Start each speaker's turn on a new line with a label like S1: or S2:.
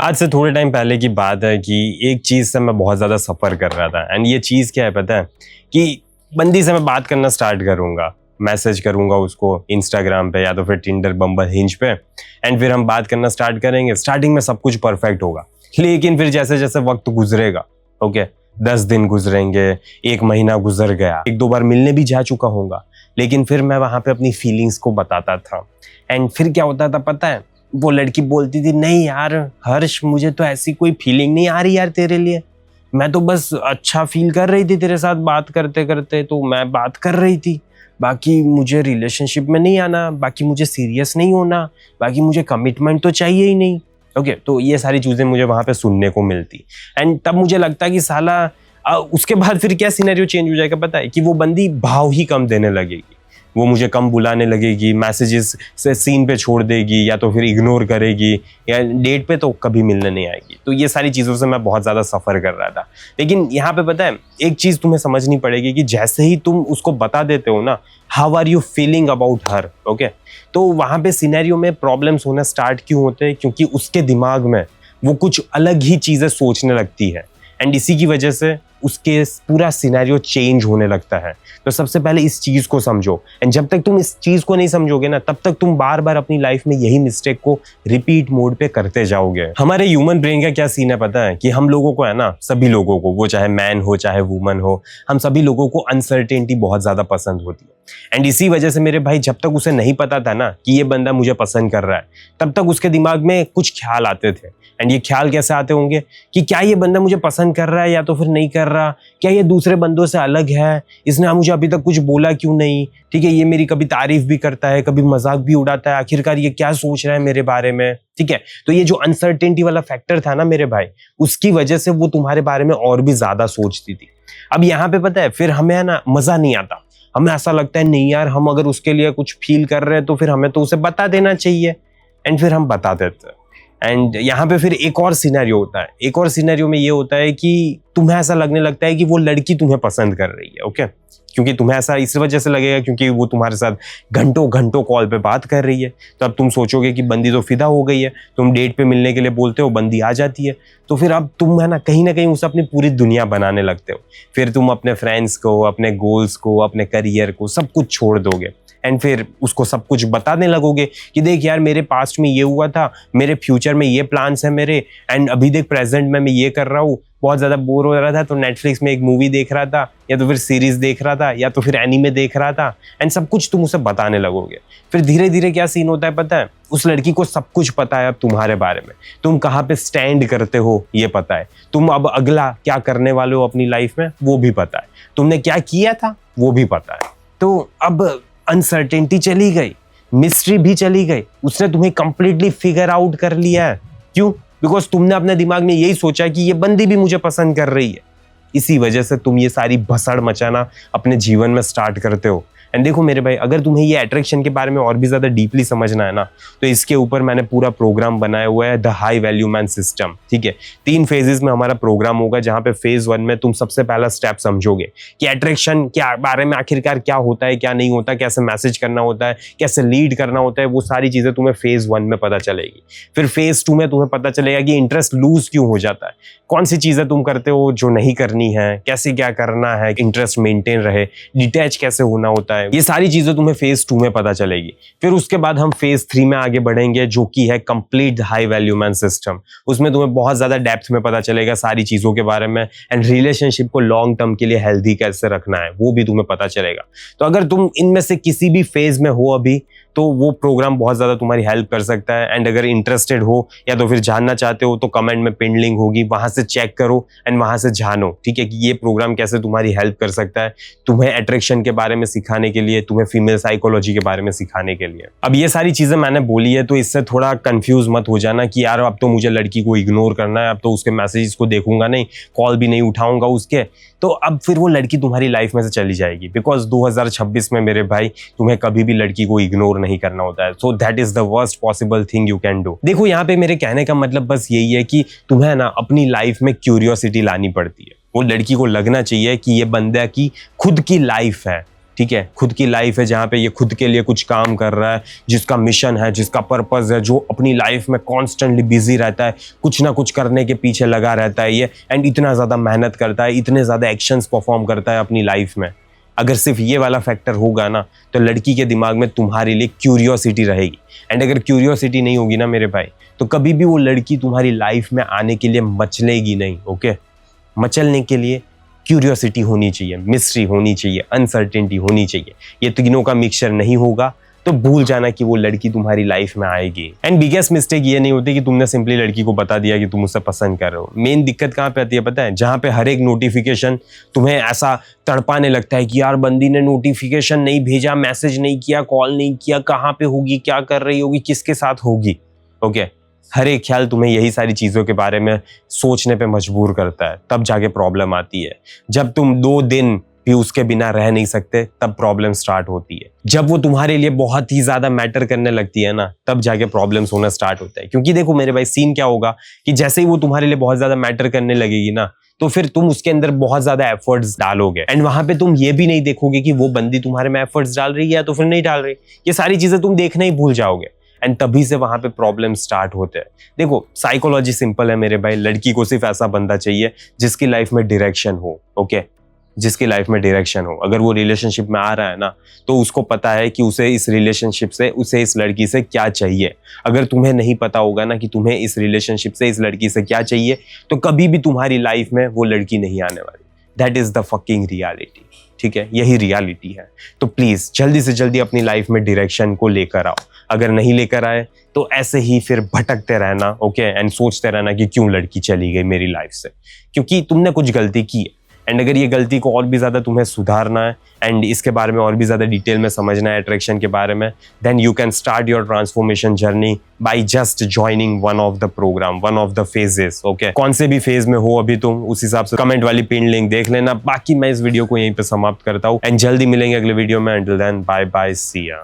S1: आज से थोड़े टाइम पहले की बात है कि एक चीज़ से मैं बहुत ज़्यादा सफ़र कर रहा था एंड ये चीज़ क्या है पता है कि बंदी से मैं बात करना स्टार्ट करूँगा, मैसेज करूँगा उसको इंस्टाग्राम पे या तो फिर टिंडर, बम्बल, हिंज पे एंड फिर हम बात करना स्टार्ट करेंगे। स्टार्टिंग में सब कुछ परफेक्ट होगा, लेकिन फिर जैसे जैसे वक्त गुजरेगा, ओके, 10 दिन गुजरेंगे, 1 महीना गुजर गया, 1-2 बार मिलने भी जा चुका होगा, लेकिन फिर मैं वहाँ पे अपनी फीलिंग्स को बताता था एंड फिर क्या होता था पता है, वो लड़की बोलती थी नहीं यार हर्ष, मुझे तो ऐसी कोई फीलिंग नहीं आ रही यार तेरे लिए, मैं तो बस अच्छा फील कर रही थी तेरे साथ बात करते करते, तो मैं बात कर रही थी, बाकी मुझे रिलेशनशिप में नहीं आना, बाकी मुझे सीरियस नहीं होना, बाकी मुझे कमिटमेंट तो चाहिए ही नहीं। ओके, तो ये सारी चीज़ें मुझे वहाँ पे सुनने को मिलती एंड तब मुझे लगता कि साला उसके बाद फिर क्या सिनेरियो चेंज हो जाएगा पता है कि वो बंदी भाव ही कम देने लगेगी, वो मुझे कम बुलाने लगेगी, मैसेजेस से सीन पे छोड़ देगी या तो फिर इग्नोर करेगी या डेट पे तो कभी मिलने नहीं आएगी। तो ये सारी चीज़ों से मैं बहुत ज़्यादा सफ़र कर रहा था। लेकिन यहाँ पे पता है एक चीज़ तुम्हें समझनी पड़ेगी कि जैसे ही तुम उसको बता देते हो ना how are you feeling about her, okay, तो वहाँ पे सिनेरियो में प्रॉब्लम्स होना स्टार्ट क्यों होते हैं, क्योंकि उसके दिमाग में वो कुछ अलग ही चीज़ें सोचने लगती है एंड इसी की वजह से उसके पूरा सिनेरियो चेंज होने लगता है। तो सबसे पहले इस चीज़ को समझो एंड जब तक तुम इस चीज़ को नहीं समझोगे ना तब तक तुम बार बार अपनी लाइफ में यही मिस्टेक को रिपीट मोड पे करते जाओगे। हमारे ह्यूमन ब्रेन का क्या सीन है पता है कि हम लोगों को है ना, सभी लोगों को, वो चाहे मैन हो चाहे वुमन हो, हम सभी लोगों को अनसर्टेनिटी बहुत ज़्यादा पसंद होती है एंड इसी वजह से मेरे भाई जब तक उसे नहीं पता था ना कि ये बंदा मुझे पसंद कर रहा है तब तक उसके दिमाग में कुछ ख्याल आते थे एंड ये ख्याल कैसे आते होंगे कि क्या ये बंदा मुझे पसंद कर रहा है या तो फिर नहीं कर रहा, क्या ये दूसरे बंदों से अलग है, इसने मुझे अभी तक कुछ बोला क्यों नहीं, ठीक है, ये मेरी कभी तारीफ भी करता है कभी मजाक भी उड़ाता है, आखिरकार ये क्या सोच रहा है मेरे बारे में, ठीक है। तो ये जो अनसर्टेनिटी वाला फैक्टर था ना मेरे भाई, उसकी वजह से वो तुम्हारे बारे में और भी ज्यादा सोचती थी। अब यहाँ पे पता है फिर हमें है ना मजा नहीं आता, हमें ऐसा लगता है नहीं यार हम अगर उसके लिए कुछ फील कर रहे हैं तो फिर हमें तो उसे बता देना चाहिए एंड फिर हम बता देते हैं। एंड यहाँ पे फिर एक और सिनेरियो होता है, एक और सिनेरियो में ये होता है कि तुम्हें ऐसा लगने लगता है कि वो लड़की तुम्हें पसंद कर रही है, ओके, क्योंकि तुम्हें ऐसा इस वजह से लगेगा क्योंकि वो तुम्हारे साथ घंटों घंटों कॉल पे बात कर रही है, तो अब तुम सोचोगे कि बंदी तो फिदा हो गई है, तुम डेट पे मिलने के लिए बोलते हो, बंदी आ जाती है, तो फिर अब तुम है ना कहीं ना कहीं उसे अपनी पूरी दुनिया बनाने लगते हो। फिर तुम अपने फ्रेंड्स को, अपने गोल्स को, अपने करियर को, सब कुछ छोड़ दोगे एंड फिर उसको सब कुछ बताने लगोगे कि देख यार मेरे पास्ट में ये हुआ था, मेरे फ्यूचर में ये प्लान्स है मेरे, एंड अभी देख प्रेजेंट में मैं ये कर रहा हूँ, बहुत ज़्यादा बोर हो रहा था तो नेटफ्लिक्स में एक मूवी देख रहा था या तो फिर सीरीज देख रहा था या तो फिर एनीमे देख रहा था एंड सब कुछ तुम उसे बताने लगोगे। फिर धीरे धीरे क्या सीन होता है पता है, उस लड़की को सब कुछ पता है अब तुम्हारे बारे में, तुम कहाँ पे स्टैंड करते हो ये पता है, तुम अब अगला क्या करने वाले हो अपनी लाइफ में वो भी पता है, तुमने क्या किया था वो भी पता है। तो अब अनसर्टेनिटी चली गई, मिस्ट्री भी चली गई, उसने तुम्हें कंप्लीटली फिगर आउट कर लिया है। क्यों? बिकॉज तुमने अपने दिमाग में यही सोचा कि ये बंदी भी मुझे पसंद कर रही है, इसी वजह से तुम ये सारी भसड़ मचाना अपने जीवन में स्टार्ट करते हो। एंड देखो मेरे भाई, अगर तुम्हें ये अट्रैक्शन के बारे में और भी ज्यादा डीपली समझना है ना तो इसके ऊपर मैंने पूरा प्रोग्राम बनाया हुआ है, the high value man system, ठीक है। 3 फेजेस में हमारा प्रोग्राम होगा, जहां पे फेज 1 में तुम सबसे पहला स्टेप समझोगे कि अट्रैक्शन क्या बारे में आखिरकार क्या होता है, क्या नहीं होता, कैसे मैसेज करना होता है, कैसे लीड करना होता है, वो सारी चीजें तुम्हें फेज 1 में पता चलेगी। फिर फेज 2 में तुम्हें पता चलेगा कि इंटरेस्ट लूज क्यों हो जाता है, कौन सी चीजें तुम करते हो जो नहीं करनी है, कैसे क्या करना है, इंटरेस्ट मेंटेन रहे, डिटैच कैसे होना होता है, ये सारी चीजें तुम्हें फेज 2 में पता चलेगी। फिर उसके बाद हम फेज 3 में आगे बढ़ेंगे जो कि है complete high value man system. उसमें तुम्हें बहुत ज्यादा डेप्थ में पता चलेगा सारी चीजों के बारे में एंड रिलेशनशिप को लॉन्ग टर्म के लिए हेल्दी कैसे रखना है वो भी तुम्हें पता चलेगा। तो अगर तुम इनमें से किसी भी फेज में हो अभी तो वो प्रोग्राम बहुत ज्यादा तुम्हारी हेल्प कर सकता है एंड अगर इंटरेस्टेड हो या तो फिर जानना चाहते हो तो कमेंट में पिन लिंक होगी, वहां से चेक करो एंड वहां से जानो, ठीक है, कि ये प्रोग्राम कैसे तुम्हारी हेल्प कर सकता है तुम्हें अट्रैक्शन के बारे में सिखाने के लिए, तुम्हें फीमेल साइकोलॉजी के बारे में सिखाने के लिए। अब ये सारी चीजें मैंने बोली है तो इससे थोड़ा कंफ्यूज मत हो जाना कि यार अब तो मुझे लड़की को इग्नोर करना है, अब तो उसके मैसेजेस को देखूंगा नहीं, कॉल भी नहीं उठाऊंगा उसके, तो अब फिर वो लड़की तुम्हारी लाइफ में से चली जाएगी। बिकॉज 2026 में मेरे भाई तुम्हें कभी भी लड़की को इग्नोर नहीं करना होता है, so that is the worst possible thing you can do. देखो यहाँ पे मेरे कहने का मतलब बस यही है कि तुम्हें ना अपनी लाइफ में क्यूरियोसिटी लानी पड़ती है, वो लड़की को लगना चाहिए कि ये बंदा की खुद की लाइफ है, ठीक है, खुद की लाइफ है जहाँ पे ये खुद के लिए कुछ काम कर रहा है, जिसका मिशन है, जिसका पर्पस है, जो अपनी लाइफ में कॉन्स्टेंटली बिजी रहता है, कुछ ना कुछ करने के पीछे लगा रहता है ये, एंड इतना ज़्यादा मेहनत करता है, इतने ज़्यादा एक्शंस परफॉर्म करता है अपनी लाइफ में। अगर सिर्फ ये वाला फैक्टर होगा ना, तो लड़की के दिमाग में तुम्हारे लिए क्यूरियोसिटी रहेगी, एंड अगर क्यूरियोसिटी नहीं होगी ना मेरे भाई, तो कभी भी वो लड़की तुम्हारी लाइफ में आने के लिए मचलेगी नहीं। ओके, मचलने के लिए क्यूरियोसिटी होनी चाहिए, मिस्ट्री होनी चाहिए, अनसर्टेनिटी होनी चाहिए। ये तीनों का मिक्सचर नहीं होगा तो भूल जाना कि वो लड़की तुम्हारी लाइफ में आएगी। एंड बिगेस्ट मिस्टेक ये नहीं होती कि तुमने सिंपली लड़की को बता दिया कि तुम उससे पसंद कर रहे हो। मेन दिक्कत कहाँ पे आती है पता है? जहाँ पे हर एक नोटिफिकेशन तुम्हें ऐसा तड़पाने लगता है कि यार बंदी ने नोटिफिकेशन नहीं भेजा, मैसेज नहीं किया, कॉल नहीं किया, कहाँ पे होगी, क्या कर रही होगी, किसके साथ होगी। ओके, हर एक ख्याल तुम्हें यही सारी चीज़ों के बारे में सोचने पे मजबूर करता है, तब जाके प्रॉब्लम आती है। जब तुम 2 दिन भी उसके बिना रह नहीं सकते, तब प्रॉब्लम स्टार्ट होती है। जब वो तुम्हारे लिए बहुत ही ज़्यादा मैटर करने लगती है ना, तब जाके प्रॉब्लम्स होना स्टार्ट होता है। क्योंकि देखो मेरे भाई, सीन क्या होगा कि जैसे ही वो तुम्हारे लिए बहुत ज़्यादा मैटर करने लगेगी ना, तो फिर तुम उसके अंदर बहुत ज़्यादा एफर्ट्स डालोगे, एंड वहां पे तुम ये भी नहीं देखोगे कि वो बंदी तुम्हारे में एफर्ट्स डाल रही है या तो फिर नहीं डाल रही। ये सारी चीज़ें तुम देखना ही भूल जाओगे, एंड तभी से वहां पे प्रॉब्लम स्टार्ट होते हैं। देखो साइकोलॉजी सिंपल है मेरे भाई, लड़की को सिर्फ ऐसा बंदा चाहिए जिसकी लाइफ में डायरेक्शन हो। ओके, जिसकी लाइफ में डायरेक्शन हो। अगर वो रिलेशनशिप में आ रहा है ना, तो उसको पता है कि उसे इस रिलेशनशिप से, उसे इस लड़की से क्या चाहिए। अगर तुम्हें नहीं पता होगा ना कि तुम्हें इस रिलेशनशिप से, इस लड़की से क्या चाहिए, तो कभी भी तुम्हारी लाइफ में वो लड़की नहीं आने वाली। That is the fucking reality. ठीक है, यही रियलिटी है। तो प्लीज जल्दी से जल्दी अपनी लाइफ में डायरेक्शन को लेकर आओ। अगर नहीं लेकर आए तो ऐसे ही फिर भटकते रहना, ओके, एंड सोचते रहना कि क्यों लड़की चली गई मेरी लाइफ से, क्योंकि तुमने कुछ गलती की है। एंड अगर ये गलती को और भी ज़्यादा तुम्हें सुधारना है, एंड इसके बारे में और भी ज़्यादा डिटेल में समझना है अट्रैक्शन के बारे में, then you can start your transformation journey by just joining one of the program, one of the phases. Okay, कौन से भी फेज में हो अभी तुम, उस हिसाब से कमेंट वाली पिन लिंक देख लेना। बाकी मैं इस वीडियो को यहीं पे समाप्त करता हूँ, एंड जल्दी मिलेंगे अगले वीडियो में। अंटिल देन, बाय बाय, सी या।